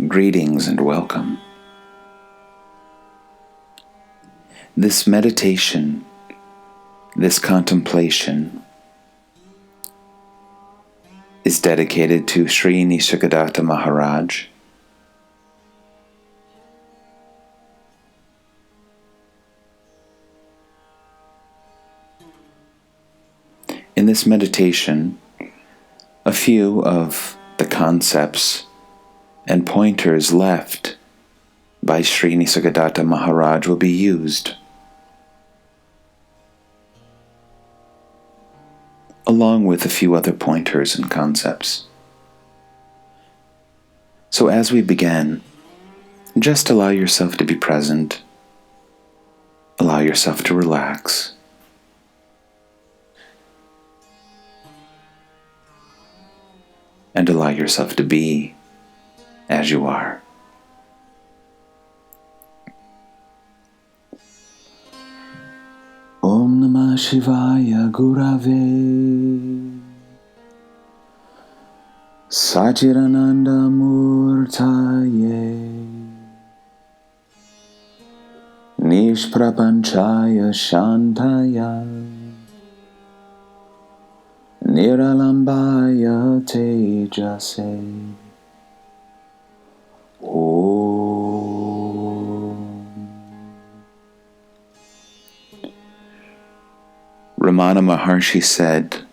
Greetings and welcome. This meditation, this contemplation, is dedicated to Sri Nisargadatta Maharaj. In this meditation, a few of the concepts and pointers left by Sri Nisargadatta Maharaj will be used, along with a few other pointers and concepts. So as we begin, just allow yourself to be present, allow yourself to relax, and allow yourself to be as you are. Om Namah Shivaya Gurave Sachidananda Murtaye Nishprapanchaya Shantaya Niralambaya Tejase Ramana Maharshi said,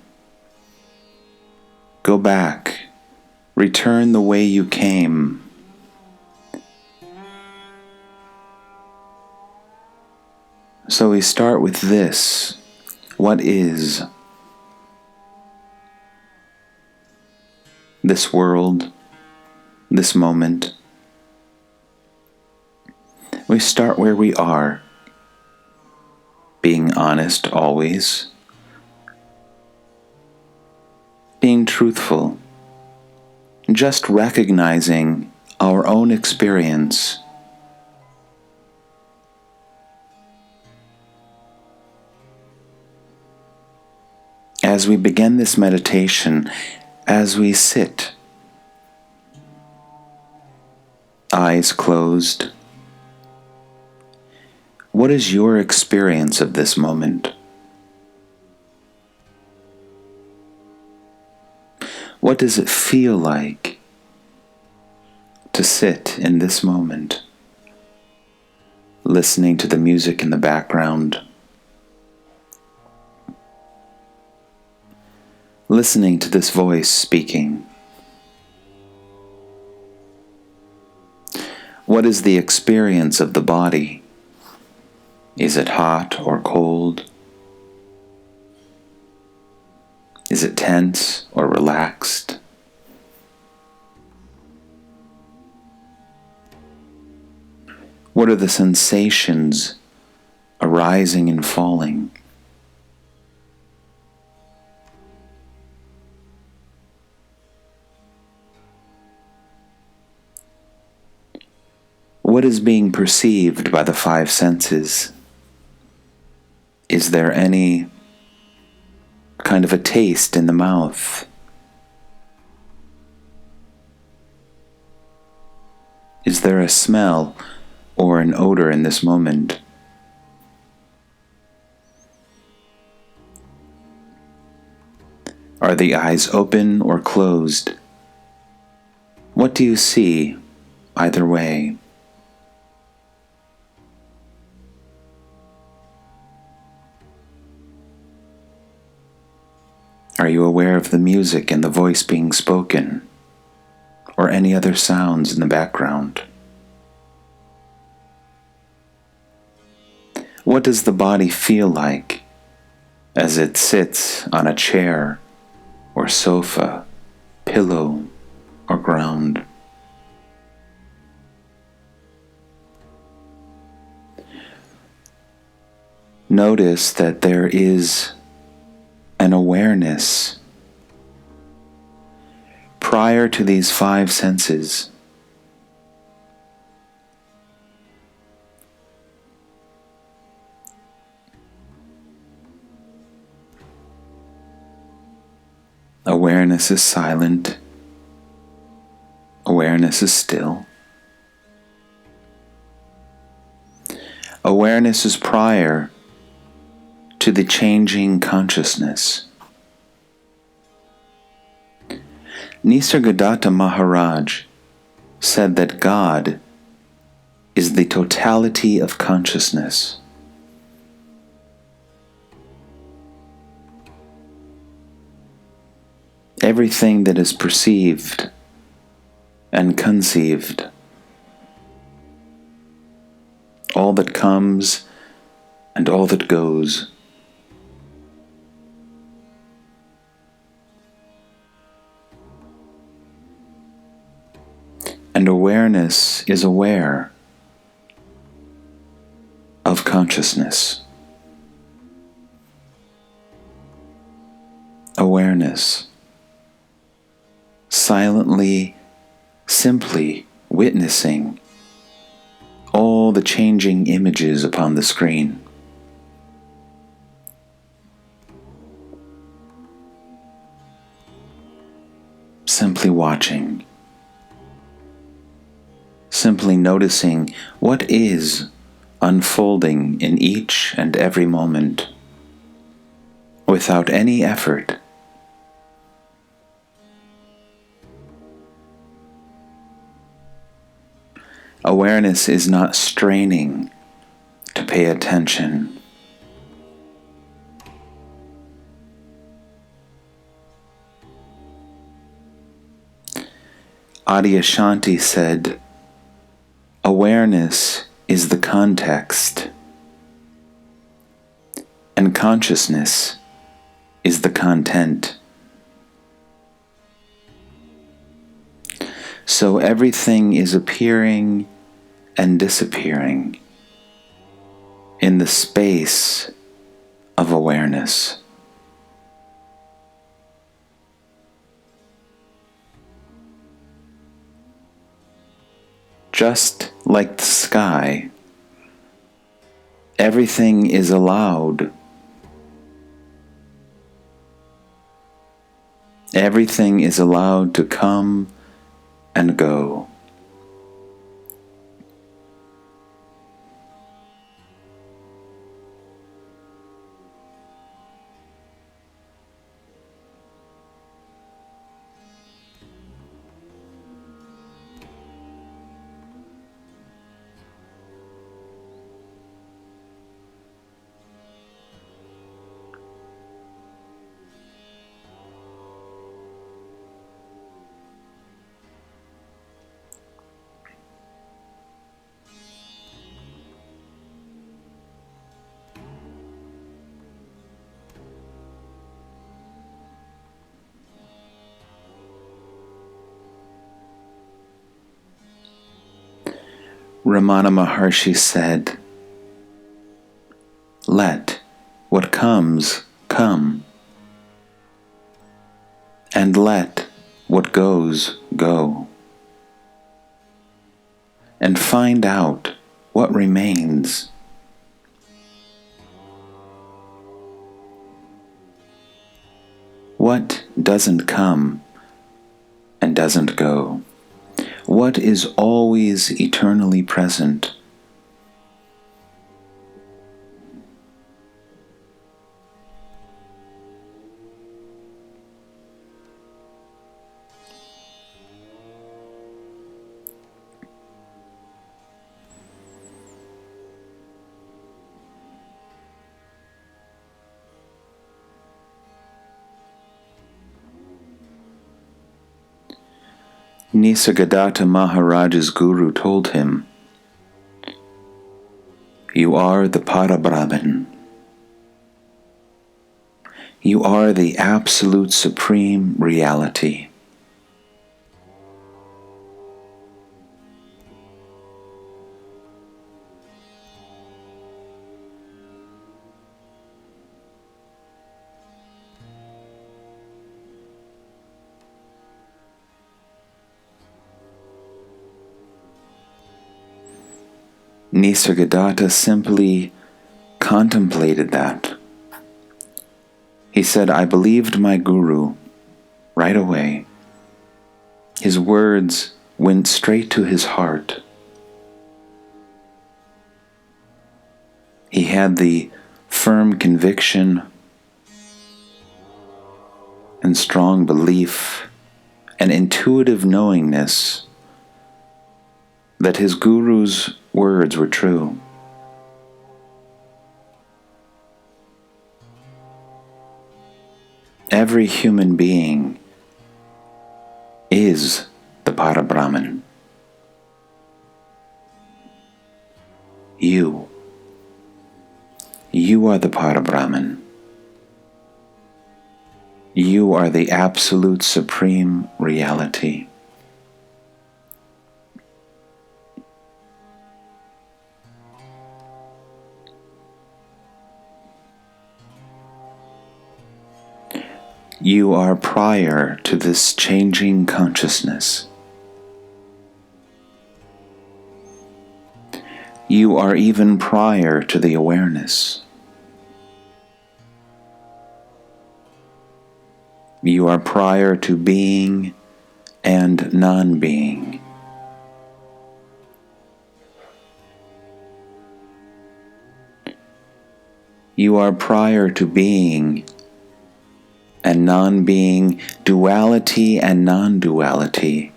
"Go back, return the way you came." So we start with this. What is this world, this moment? We start where we are, being honest always, being truthful, just recognizing our own experience. As we begin this meditation, as we sit, eyes closed, what is your experience of this moment? What does it feel like to sit in this moment, listening to the music in the background, listening to this voice speaking? What is the experience of the body? Is it hot or cold? Is it tense or relaxed? What are the sensations arising and falling? What is being perceived by the five senses? Is there any kind of a taste in the mouth? Is there a smell or an odor in this moment? Are the eyes open or closed? What do you see either way? Are you aware of the music and the voice being spoken, or any other sounds in the background? What does the body feel like as it sits on a chair or sofa, pillow or ground? Notice that there is an awareness prior to these five senses. Awareness is silent. Awareness is still. Awareness is prior to the changing consciousness. Nisargadatta Maharaj said that God is the totality of consciousness. Everything that is perceived and conceived, all that comes and all that goes, and awareness is aware of consciousness. Awareness, silently, simply witnessing all the changing images upon the screen. Simply watching. Simply noticing what is unfolding in each and every moment, without any effort. Awareness is not straining to pay attention. Adyashanti said, awareness is the context, and consciousness is the content. So everything is appearing and disappearing in the space of awareness. Just like the sky, everything is allowed. Everything is allowed to come and go. Ramana Maharshi said, let what comes come, and let what goes go, and find out what remains. What doesn't come and doesn't go? What is always eternally present? Nisargadatta Maharaj's guru told him, you are the Parabrahman. You are the absolute supreme reality. Nisargadatta simply contemplated that. He said, I believed my guru right away. His words went straight to his heart. He had the firm conviction and strong belief and intuitive knowingness that his guru's words were true. Every human being is the Parabrahman. You are the Parabrahman. You are the absolute supreme reality. You are prior to this changing consciousness. You are even prior to the awareness. You are prior to being and non-being. You are prior to being and non-being, duality and non-duality.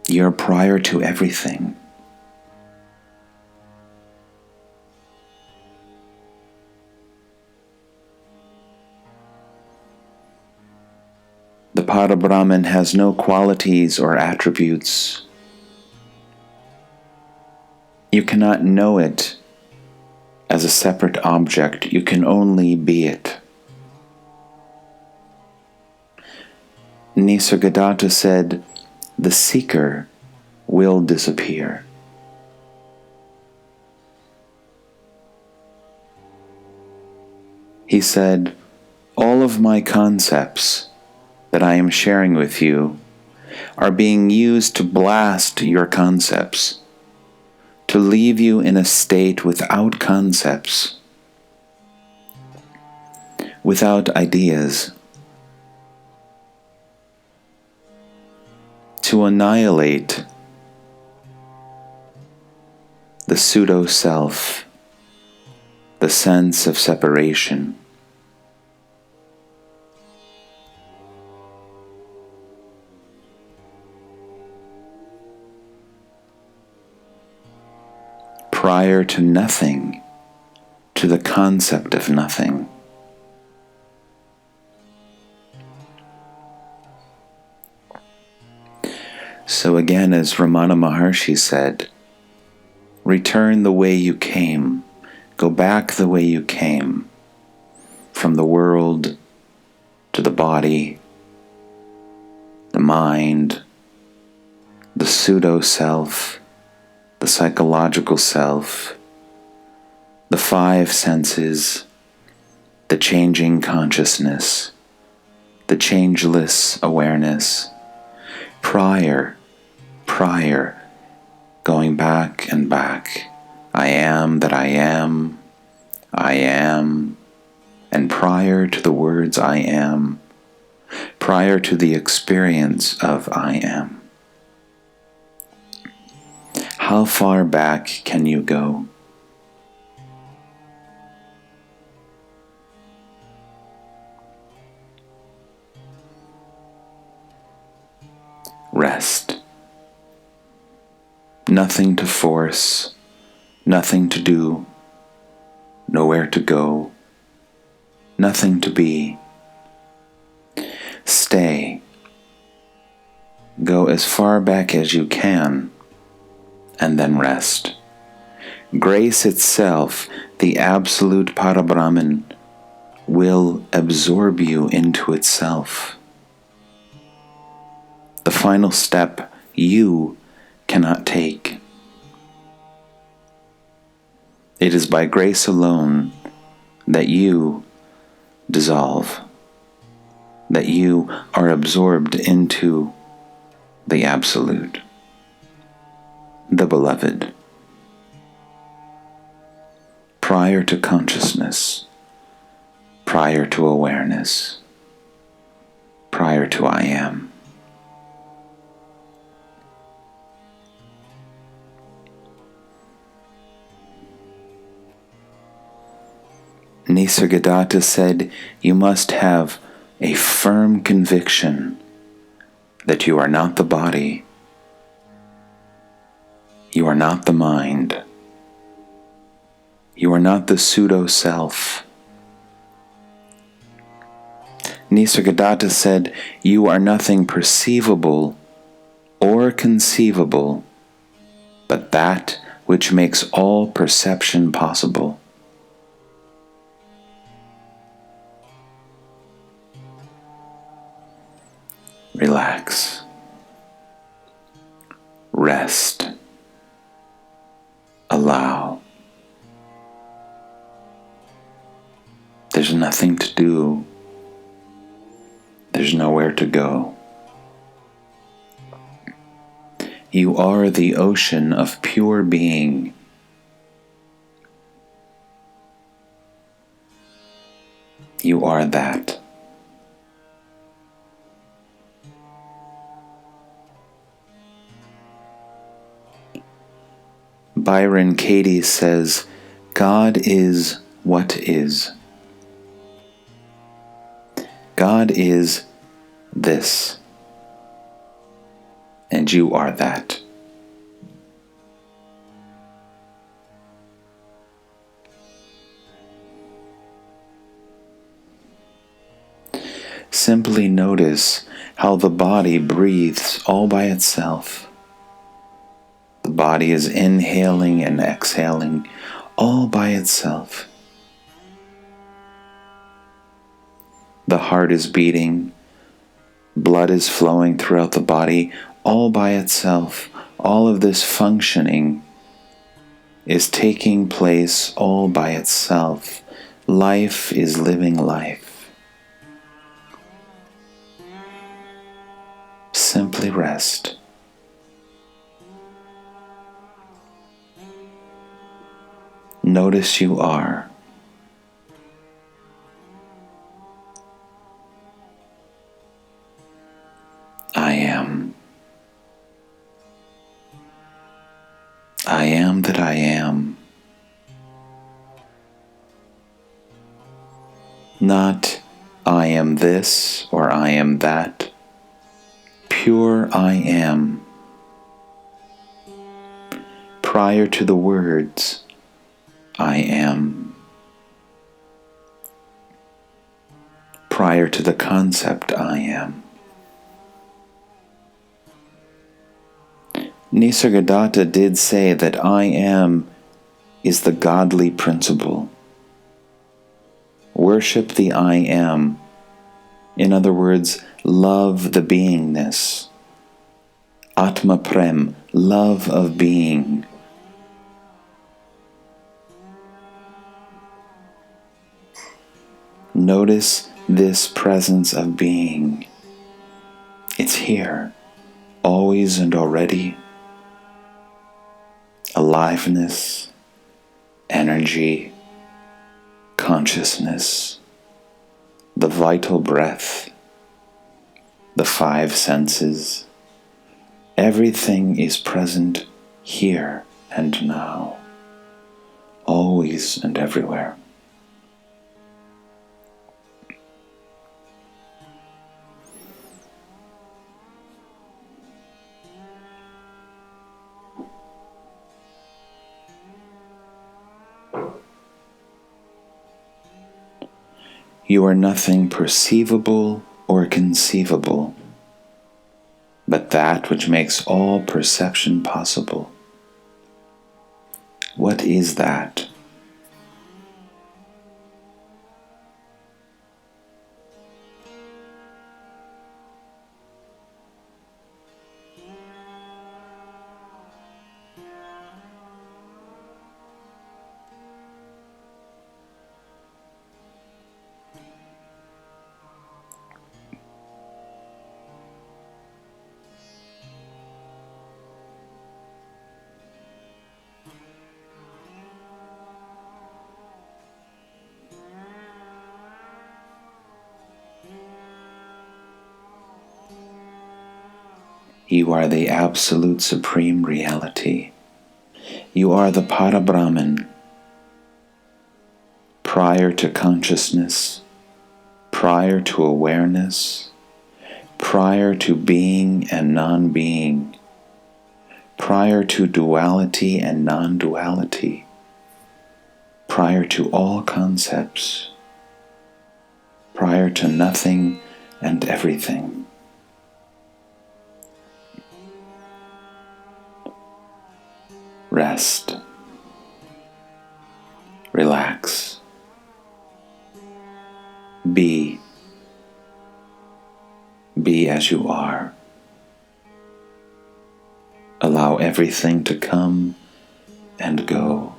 You're prior to everything. The Parabrahman has no qualities or attributes. You cannot know it as a separate object. You can only be it. Nisargadatta said, "The seeker will disappear." He said, "All of my concepts that I am sharing with you are being used to blast your concepts, to leave you in a state without concepts, without ideas, to annihilate the pseudo-self, the sense of separation. Prior to nothing, to the concept of nothing. So again, as Ramana Maharshi said, return the way you came, go back the way you came, from the world to the body, the mind, the pseudo-self, the psychological self, the five senses, the changing consciousness, the changeless awareness, prior, going back and back. I am that I am, and prior to the words I am, prior to the experience of I am. How far back can you go? Rest. Nothing to force, nothing to do, nowhere to go, nothing to be. Stay. Go as far back as you can, and then rest. Grace itself, the absolute Parabrahman, will absorb you into itself. The final step you cannot take. It is by grace alone that you dissolve, that you are absorbed into the Absolute, the Beloved. Prior to consciousness, prior to awareness, prior to I am. Nisargadatta said, you must have a firm conviction that you are not the body, you are not the mind, you are not the pseudo-self. Nisargadatta said, you are nothing perceivable or conceivable, but that which makes all perception possible. Relax. Rest. Allow. There's nothing to do. There's nowhere to go. You are the ocean of pure being. You are that. Byron Katie says, God is what is. God is this, and you are that. Simply notice how the body breathes all by itself. The body is inhaling and exhaling all by itself. The heart is beating, blood is flowing throughout the body all by itself. All of this functioning is taking place all by itself. Life is living life. Simply rest. Notice you are. I am. I am that I am. Not I am this or I am that. Pure I am. Prior to the words, I am. Prior to the concept, I am. Nisargadatta did say that I am is the godly principle. Worship the I am. In other words, love the beingness. Atma Prem, love of being. Notice this presence of being. It's here, always and already. Aliveness, energy, consciousness, the vital breath, the five senses. Everything is present here and now, always and everywhere. You are nothing perceivable or conceivable, but that which makes all perception possible. What is that? You are the absolute supreme reality. You are the Parabrahman, prior to consciousness, prior to awareness, prior to being and non-being, prior to duality and non-duality, prior to all concepts, prior to nothing and everything. Rest. Relax. Be. Be as you are. Allow everything to come and go.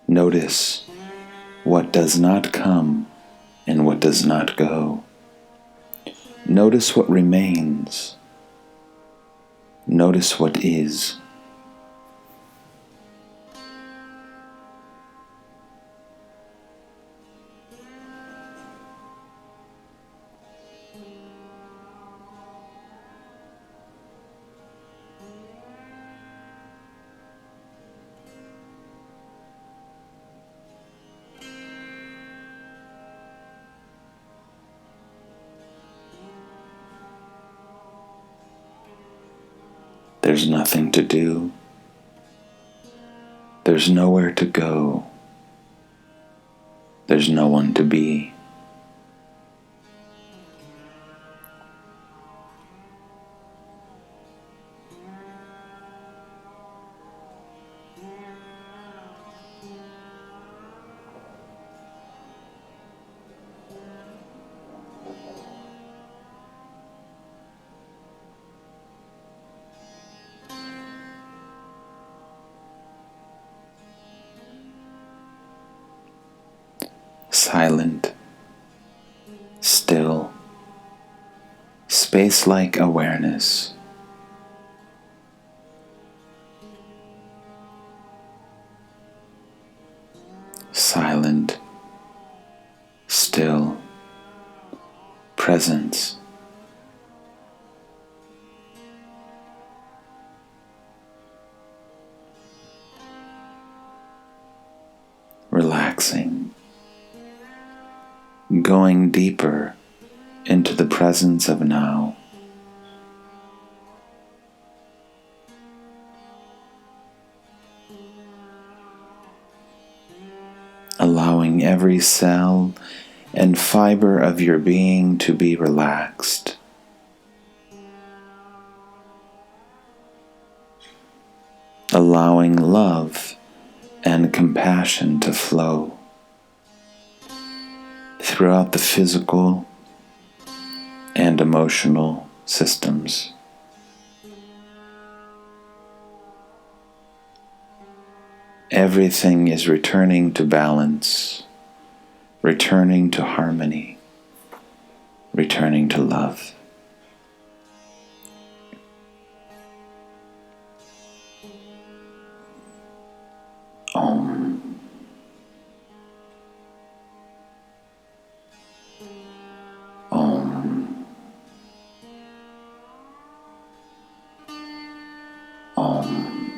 Notice what does not come and what does not go. Notice what remains. Notice what is. There's nothing to do. There's nowhere to go. There's no one to be. Silent, still, space-like awareness. Silent, still, presence. Relaxing, going deeper into the presence of now. Allowing every cell and fiber of your being to be relaxed. Allowing love and compassion to flow throughout the physical and emotional systems. Everything is returning to balance, returning to harmony, returning to love. Om. Om. Om.